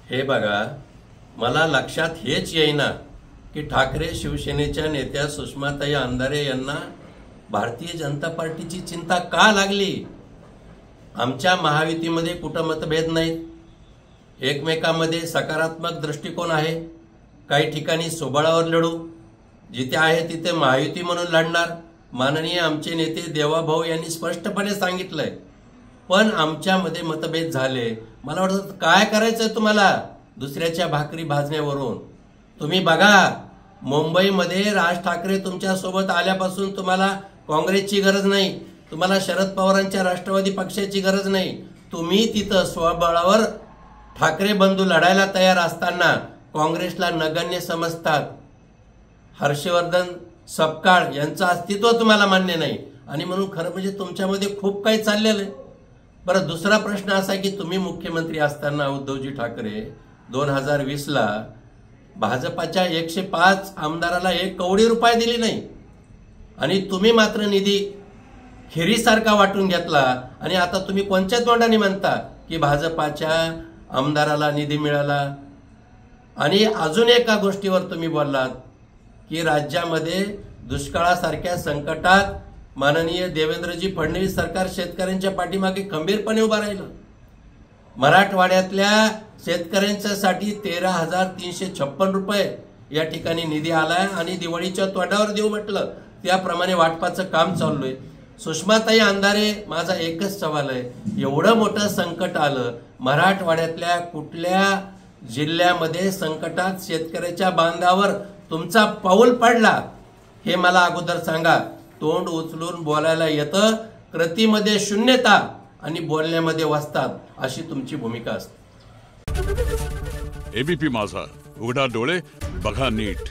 हे बघा, मला लक्षात हेच येईना की ठाकरे शिवसेनेच्या नेत्या सुषमाताई अंधारे यांना भारतीय जनता पार्टीची चिंता का लागली। आमच्या महायुतीमध्ये कुठं मतभेद नाहीत, एकमेकांमध्ये सकारात्मक दृष्टिकोन आहे। काही ठिकाणी सोबळावर लढू, जिथे आहे तिथे महायुती म्हणून लढणार। माननीय आमचे नेते देवाभाऊ यांनी स्पष्टपणे सांगितलंय, पण आमच्यामध्ये मतभेद झाले। मला वाटतं काय करायचंय तुम्हाला दुसऱ्याच्या भाकरी भाजण्यावरून। तुम्ही बघा, मुंबईमध्ये राज ठाकरे तुमच्या सोबत आल्यापासून तुम्हाला काँग्रेसची गरज नाही, तुम्हाला शरद पवारांच्या राष्ट्रवादी पक्षाची गरज नाही। तुम्ही तिथं स्वबळावर ठाकरे बंधू लढायला तयार असताना काँग्रेसला नगण्य समजतात। हर्षवर्धन सपकाळ यांचं अस्तित्व तुम्हाला मान्य नाही आणि म्हणून खरं म्हणजे तुमच्यामध्ये खूप काही चाललेलं आहे। बरं, दुसरा प्रश्न असा की तुम्ही मुख्यमंत्री असताना उद्धवजी ठाकरे 2020ला भाजपाच्या 105 आमदाराला 1 कवडी रुपये दिली नाही आणि तुम्ही मात्र निधी खिरीसारखा वाटून घेतला आणि आता तुम्ही कोणत्या तोंडाने म्हणता की भाजपाच्या आमदाराला निधी मिळाला। आणि अजून एका गोष्टीवर तुम्ही बोललात की राज्यामध्ये दुष्काळासारख्या संकटात माननीय देवेंद्रजी फडणवीस सरकार शेतकऱ्यांच्या पाठीमागे खंबीरपणे उभा राहिलं। मराठवाड्यातल्या शेतकऱ्यांच्यासाठी 13,356 रुपये या ठिकाणी निधी आलाय आणि दिवाळीच्या तोंडावर देऊ म्हटलं त्याप्रमाणे वाटपाचं काम चालू आहे। सुषमाताई अंधारे, माझा एकच सवाल आहे, एवढं मोठं संकट आलं, मराठवाड्यातल्या कुठल्या जिल्ह्यामध्ये संकटात शेतकऱ्याच्या बांधावर तुमचा पाऊल पडला हे मला अगोदर सांगा। तोंड उचलून बोलायला येतं, कृतीमध्ये शून्यता आणि बोलण्यामध्ये वस्ताद, अशी तुमची भूमिका असते। एबीपी माझा, उघडा डोळे बघा नीट।